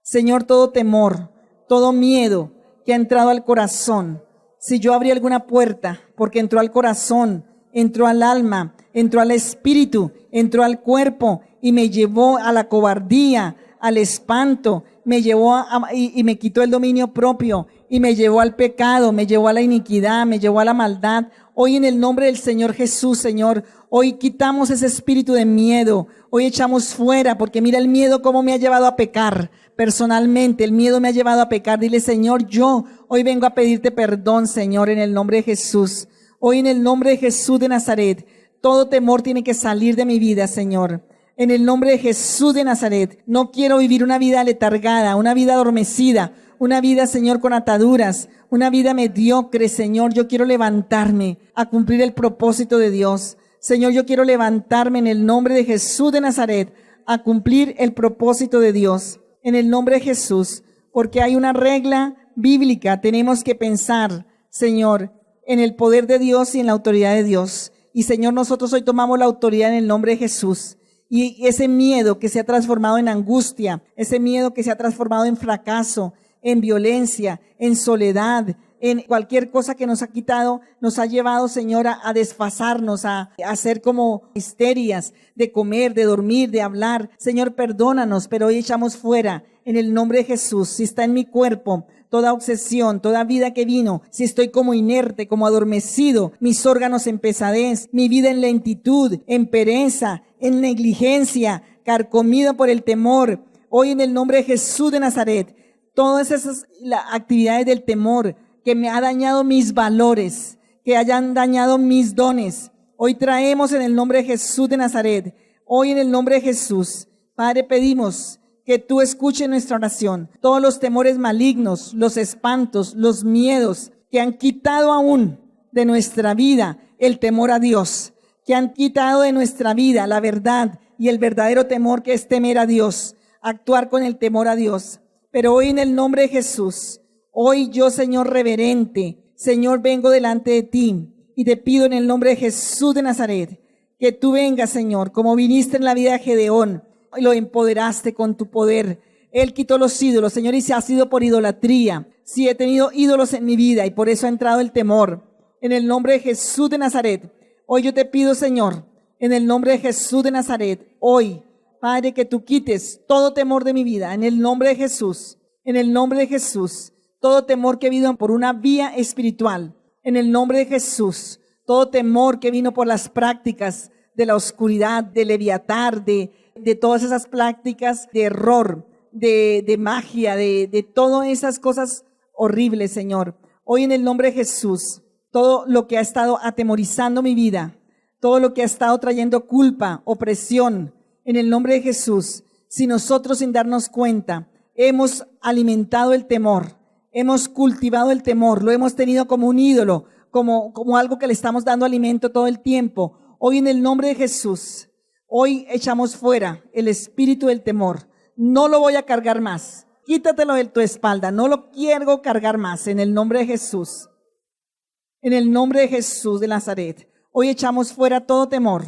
Señor, todo temor, todo miedo que ha entrado al corazón, si yo abrí alguna puerta porque entró al corazón, entró al alma, entró al espíritu, entró al cuerpo y me llevó a la cobardía, al espanto, me llevó y me quitó el dominio propio, y me llevó al pecado, me llevó a la iniquidad, me llevó a la maldad. Hoy en el nombre del Señor Jesús, Señor, hoy quitamos ese espíritu de miedo, hoy echamos fuera, porque mira el miedo cómo me ha llevado a pecar. Personalmente, el miedo me ha llevado a pecar. Dile, Señor, yo hoy vengo a pedirte perdón, Señor, en el nombre de Jesús. Hoy en el nombre de Jesús de Nazaret, todo temor tiene que salir de mi vida, Señor. En el nombre de Jesús de Nazaret, no quiero vivir una vida letargada, una vida adormecida, una vida, Señor, con ataduras, una vida mediocre, Señor. Yo quiero levantarme a cumplir el propósito de Dios. Señor, yo quiero levantarme en el nombre de Jesús de Nazaret a cumplir el propósito de Dios. En el nombre de Jesús, porque hay una regla bíblica, tenemos que pensar, Señor, en el poder de Dios y en la autoridad de Dios. Y Señor, nosotros hoy tomamos la autoridad en el nombre de Jesús. Y ese miedo que se ha transformado en angustia, ese miedo que se ha transformado en fracaso, en violencia, en soledad, en cualquier cosa que nos ha quitado, nos ha llevado, Señor, a desfasarnos, a hacer como histerias, de comer, de dormir, de hablar. Señor, perdónanos, pero hoy echamos fuera en el nombre de Jesús. Si está en mi cuerpo toda obsesión, toda vida que vino, si estoy como inerte, como adormecido, mis órganos en pesadez, mi vida en lentitud, en pereza, en negligencia, carcomido por el temor, hoy en el nombre de Jesús de Nazaret, todas esas actividades del temor que me ha dañado mis valores, que hayan dañado mis dones, hoy traemos en el nombre de Jesús de Nazaret. Hoy en el nombre de Jesús, Padre, pedimos que tú escuches nuestra oración. Todos los temores malignos, los espantos, los miedos que han quitado aún de nuestra vida el temor a Dios, que han quitado de nuestra vida la verdad y el verdadero temor que es temer a Dios, actuar con el temor a Dios. Pero hoy en el nombre de Jesús, hoy yo, Señor reverente, Señor, vengo delante de ti y te pido en el nombre de Jesús de Nazaret que tú vengas, Señor, como viniste en la vida de Gedeón y lo empoderaste con tu poder. Él quitó los ídolos, Señor, y se ha sido por idolatría. Sí, he tenido ídolos en mi vida y por eso ha entrado el temor. En el nombre de Jesús de Nazaret, hoy yo te pido, Señor, en el nombre de Jesús de Nazaret, hoy, Padre, que tú quites todo temor de mi vida, en el nombre de Jesús, en el nombre de Jesús. Todo temor que vino por una vía espiritual, en el nombre de Jesús. Todo temor que vino por las prácticas de la oscuridad, de leviatar, de todas esas prácticas de error, de magia, de todas esas cosas horribles, Señor. Hoy en el nombre de Jesús, todo lo que ha estado atemorizando mi vida, todo lo que ha estado trayendo culpa, opresión, en el nombre de Jesús, si nosotros sin darnos cuenta hemos alimentado el temor, hemos cultivado el temor, lo hemos tenido como un ídolo, como algo que le estamos dando alimento todo el tiempo. Hoy en el nombre de Jesús, hoy echamos fuera el espíritu del temor. No lo voy a cargar más. Quítatelo de tu espalda. No lo quiero cargar más en el nombre de Jesús. En el nombre de Jesús de Nazaret. Hoy echamos fuera todo temor.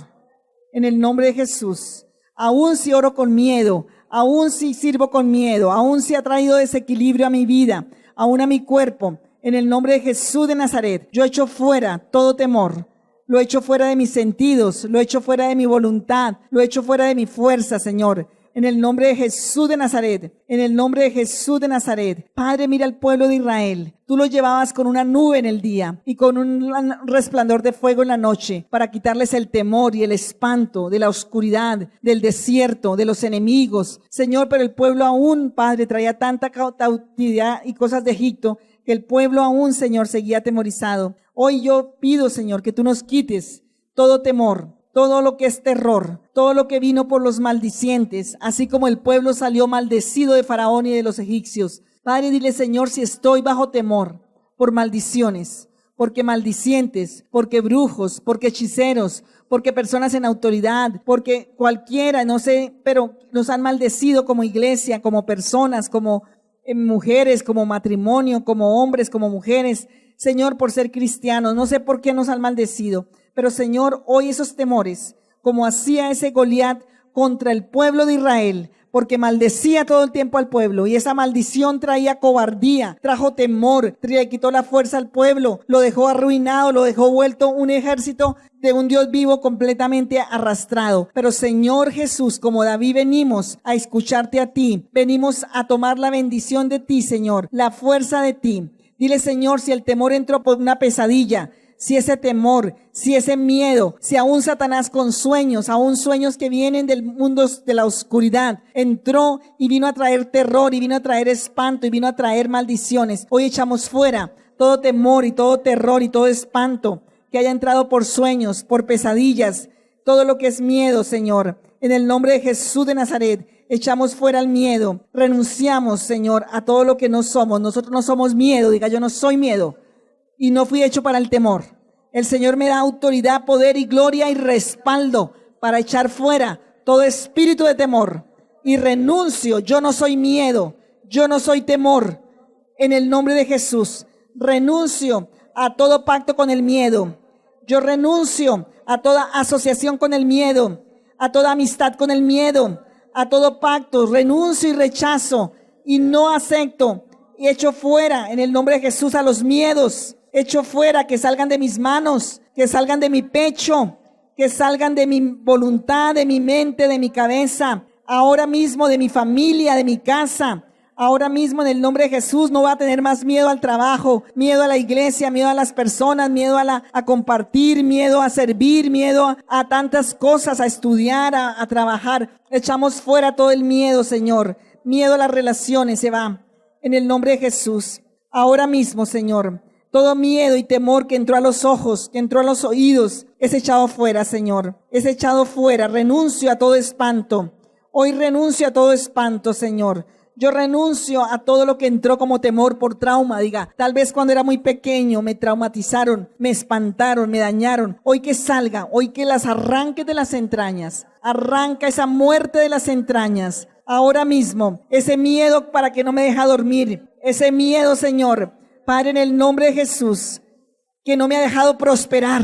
En el nombre de Jesús. Aún si oro con miedo, aún si sirvo con miedo, aún si ha traído desequilibrio a mi vida, aún a mi cuerpo, en el nombre de Jesús de Nazaret, yo echo fuera todo temor, lo echo fuera de mis sentidos, lo echo fuera de mi voluntad, lo echo fuera de mi fuerza, Señor, en el nombre de Jesús de Nazaret, en el nombre de Jesús de Nazaret. Padre, mira al pueblo de Israel, tú lo llevabas con una nube en el día y con un resplandor de fuego en la noche para quitarles el temor y el espanto de la oscuridad, del desierto, de los enemigos. Señor, pero el pueblo aún, Padre, traía tanta cautividad y cosas de Egipto que el pueblo aún, Señor, seguía atemorizado. Hoy yo pido, Señor, que tú nos quites todo temor, todo lo que es terror, todo lo que vino por los maldicientes, así como el pueblo salió maldecido de Faraón y de los egipcios. Padre, dile, Señor, si estoy bajo temor por maldiciones, porque maldicientes, porque brujos, porque hechiceros, porque personas en autoridad, porque cualquiera, no sé, pero nos han maldecido como iglesia, como personas, como mujeres, como matrimonio, como hombres, como mujeres, Señor, por ser cristianos. No sé por qué nos han maldecido, pero Señor, hoy esos temores, como hacía ese Goliat contra el pueblo de Israel, porque maldecía todo el tiempo al pueblo, y esa maldición traía cobardía, trajo temor, le quitó la fuerza al pueblo, lo dejó arruinado, lo dejó vuelto un ejército de un Dios vivo completamente arrastrado. Pero Señor Jesús, como David, venimos a escucharte a ti, venimos a tomar la bendición de ti, Señor, la fuerza de ti. Dile, Señor, si el temor entró por una pesadilla, si ese temor, si ese miedo, si aún Satanás con sueños, aún sueños que vienen del mundo de la oscuridad, entró y vino a traer terror y vino a traer espanto y vino a traer maldiciones. Hoy echamos fuera todo temor y todo terror y todo espanto que haya entrado por sueños, por pesadillas, todo lo que es miedo, Señor. En el nombre de Jesús de Nazaret, echamos fuera el miedo. Renunciamos, Señor, a todo lo que no somos. Nosotros no somos miedo. Diga, yo no soy miedo. Y no fui hecho para el temor. El Señor me da autoridad, poder y gloria y respaldo para echar fuera todo espíritu de temor. Y renuncio, yo no soy miedo, yo no soy temor. En el nombre de Jesús, renuncio a todo pacto con el miedo. Yo renuncio a toda asociación con el miedo, a toda amistad con el miedo, a todo pacto. Renuncio y rechazo y no acepto y echo fuera en el nombre de Jesús a los miedos. Echo fuera, que salgan de mis manos, que salgan de mi pecho, que salgan de mi voluntad, de mi mente, de mi cabeza, ahora mismo de mi familia, de mi casa. Ahora mismo en el nombre de Jesús no va a tener más miedo al trabajo, miedo a la iglesia, miedo a las personas, miedo a compartir, miedo a servir, miedo a tantas cosas, a estudiar, a trabajar. Echamos fuera todo el miedo, Señor. Miedo a las relaciones se va en el nombre de Jesús. Ahora mismo, Señor. Todo miedo y temor que entró a los ojos, que entró a los oídos, es echado fuera, Señor. Es echado fuera. Renuncio a todo espanto. Hoy renuncio a todo espanto, Señor. Yo renuncio a todo lo que entró como temor por trauma. Diga, tal vez cuando era muy pequeño me traumatizaron, me espantaron, me dañaron. Hoy que salga, hoy que las arranque de las entrañas. Arranca esa muerte de las entrañas. Ahora mismo, ese miedo para que no me deja dormir. Ese miedo, Señor. Padre, en el nombre de Jesús, que no me ha dejado prosperar,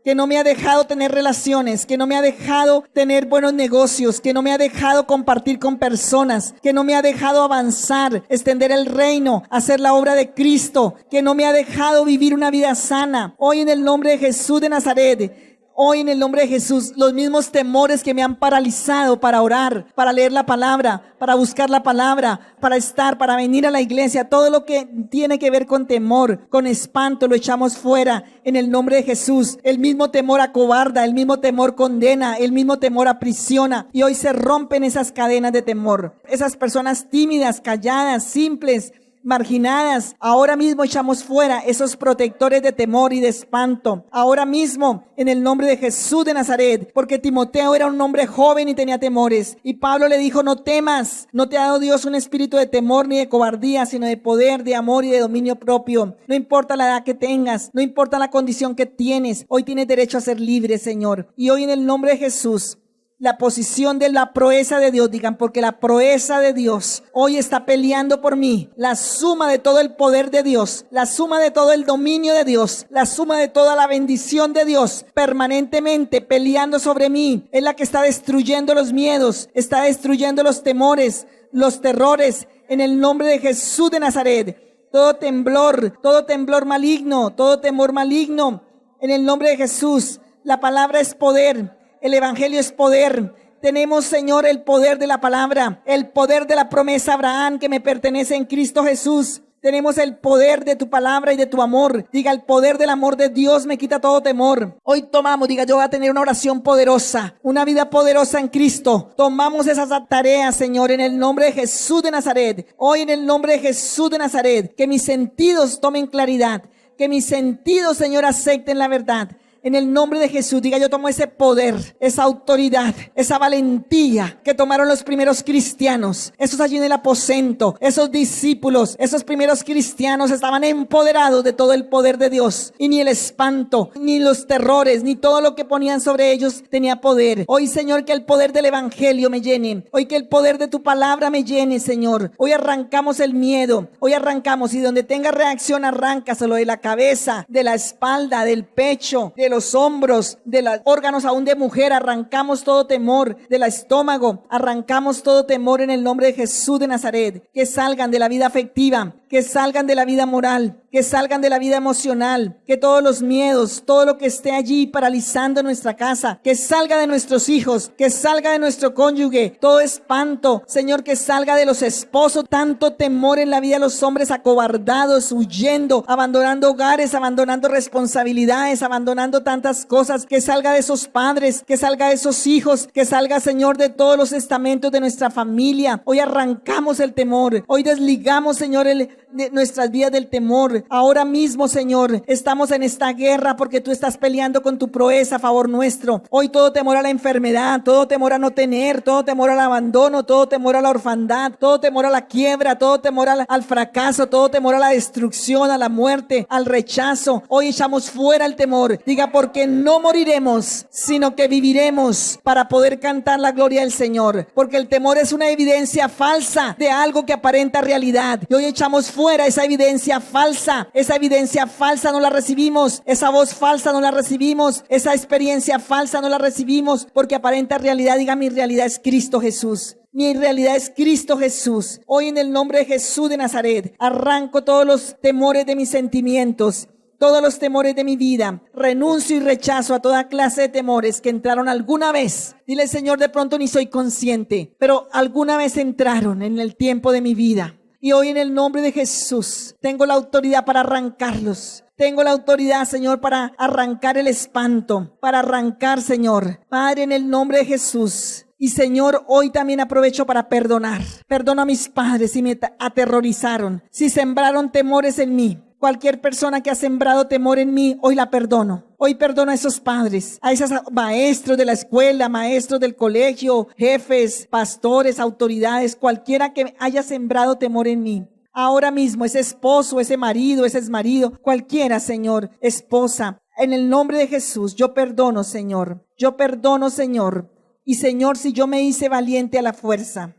que no me ha dejado tener relaciones, que no me ha dejado tener buenos negocios, que no me ha dejado compartir con personas, que no me ha dejado avanzar, extender el reino, hacer la obra de Cristo, que no me ha dejado vivir una vida sana. Hoy en el nombre de Jesús de Nazaret, hoy en el nombre de Jesús, los mismos temores que me han paralizado para orar, para leer la palabra, para buscar la palabra, para venir a la iglesia, todo lo que tiene que ver con temor, con espanto, lo echamos fuera en el nombre de Jesús. El mismo temor acobarda, el mismo temor condena, el mismo temor aprisiona, y hoy se rompen esas cadenas de temor. Esas personas tímidas, calladas, simples, marginadas, ahora mismo echamos fuera esos protectores de temor y de espanto. Ahora mismo, en el nombre de Jesús de Nazaret, porque Timoteo era un hombre joven y tenía temores. Y Pablo le dijo, no temas, no te ha dado Dios un espíritu de temor ni de cobardía, sino de poder, de amor y de dominio propio. No importa la edad que tengas, no importa la condición que tienes, hoy tienes derecho a ser libre, Señor. Y hoy en el nombre de Jesús, la posición de la proeza de Dios, digan, porque la proeza de Dios hoy está peleando por mí. La suma de todo el poder de Dios, la suma de todo el dominio de Dios, la suma de toda la bendición de Dios permanentemente peleando sobre mí, es la que está destruyendo los miedos, está destruyendo los temores, los terrores, en el nombre de Jesús de Nazaret. Todo temblor maligno, todo temor maligno, en el nombre de Jesús. La palabra es poder. El evangelio es poder. Tenemos, Señor, el poder de la palabra, el poder de la promesa Abraham que me pertenece en Cristo Jesús. Tenemos el poder de tu palabra y de tu amor. Diga, el poder del amor de Dios me quita todo temor. Hoy tomamos, diga, yo voy a tener una oración poderosa, una vida poderosa en Cristo. Tomamos esas tareas, Señor, en el nombre de Jesús de Nazaret. Hoy en el nombre de Jesús de Nazaret, que mis sentidos tomen claridad, que mis sentidos, Señor, acepten la verdad. En el nombre de Jesús, diga, yo tomo ese poder, esa autoridad, esa valentía que tomaron los primeros cristianos, esos allí en el aposento, esos discípulos, esos primeros cristianos estaban empoderados de todo el poder de Dios, y ni el espanto, ni los terrores, ni todo lo que ponían sobre ellos tenía poder. Hoy, Señor, que el poder del evangelio me llene, hoy que el poder de tu palabra me llene, Señor. Hoy arrancamos el miedo, hoy arrancamos, y donde tenga reacción, arráncaselo de la cabeza, de la espalda, del pecho, de de los hombros, de los órganos aún de mujer. Arrancamos todo temor del estómago. Arrancamos todo temor en el nombre de Jesús de Nazaret. Que salgan de la vida afectiva, que salgan de la vida moral, que salgan de la vida emocional, que todos los miedos, todo lo que esté allí paralizando nuestra casa, que salga de nuestros hijos, que salga de nuestro cónyuge, todo espanto, Señor, que salga de los esposos, tanto temor en la vida de los hombres acobardados, huyendo, abandonando hogares, abandonando responsabilidades, abandonando tantas cosas, que salga de esos padres, que salga de esos hijos, que salga, Señor, de todos los estamentos de nuestra familia. Hoy arrancamos el temor, hoy desligamos, Señor, de nuestras vidas del temor. Ahora mismo, Señor, estamos en esta guerra porque tú estás peleando con tu proeza a favor nuestro. Hoy todo temor a la enfermedad, todo temor a no tener, todo temor al abandono, todo temor a la orfandad, todo temor a la quiebra, todo temor al fracaso, todo temor a la destrucción, a la muerte, al rechazo. Hoy echamos fuera el temor. Diga, porque no moriremos, sino que viviremos para poder cantar la gloria del Señor. Porque el temor es una evidencia falsa de algo que aparenta realidad. Y hoy echamos fuera esa evidencia falsa. Esa evidencia falsa no la recibimos. Esa voz falsa no la recibimos. Esa experiencia falsa no la recibimos porque aparenta realidad. Diga, mi realidad es Cristo Jesús. Mi realidad es Cristo Jesús. Hoy en el nombre de Jesús de Nazaret arranco todos los temores de mis sentimientos, todos los temores de mi vida. Renuncio y rechazo a toda clase de temores que entraron alguna vez. Dile, Señor, de pronto ni soy consciente, pero alguna vez entraron en el tiempo de mi vida. Y hoy en el nombre de Jesús tengo la autoridad para arrancarlos. Tengo la autoridad, Señor, para arrancar el espanto, para arrancar, Señor. Padre, en el nombre de Jesús. Y Señor, hoy también aprovecho para perdonar. Perdono a mis padres si me aterrorizaron, si sembraron temores en mí. Cualquier persona que ha sembrado temor en mí, hoy la perdono. Hoy perdono a esos padres, a esos maestros de la escuela, maestros del colegio, jefes, pastores, autoridades, cualquiera que haya sembrado temor en mí. Ahora mismo, ese esposo, ese marido, ese exmarido, cualquiera, Señor, esposa, en el nombre de Jesús, yo perdono, Señor. Yo perdono, Señor. Y Señor, si yo me hice valiente a la fuerza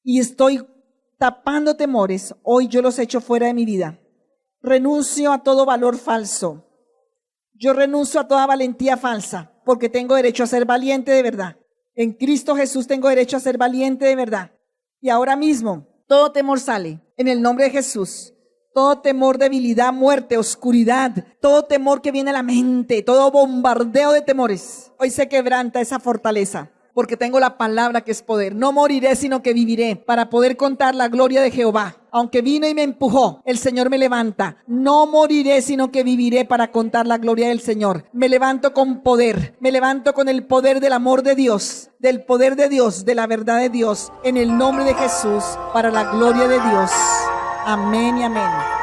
y estoy tapando temores, hoy yo los echo fuera de mi vida. Renuncio a todo valor falso. Yo renuncio a toda valentía falsa porque tengo derecho a ser valiente de verdad. En Cristo Jesús tengo derecho a ser valiente de verdad. Y ahora mismo todo temor sale en el nombre de Jesús. Todo temor, debilidad, muerte, oscuridad, todo temor que viene a la mente, todo bombardeo de temores. Hoy se quebranta esa fortaleza. Porque tengo la palabra que es poder. No moriré, sino que viviré para poder contar la gloria de Jehová. Aunque vino y me empujó, el Señor me levanta. No moriré, sino que viviré para contar la gloria del Señor. Me levanto con poder. Me levanto con el poder del amor de Dios, del poder de Dios, de la verdad de Dios. En el nombre de Jesús, para la gloria de Dios. Amén y amén.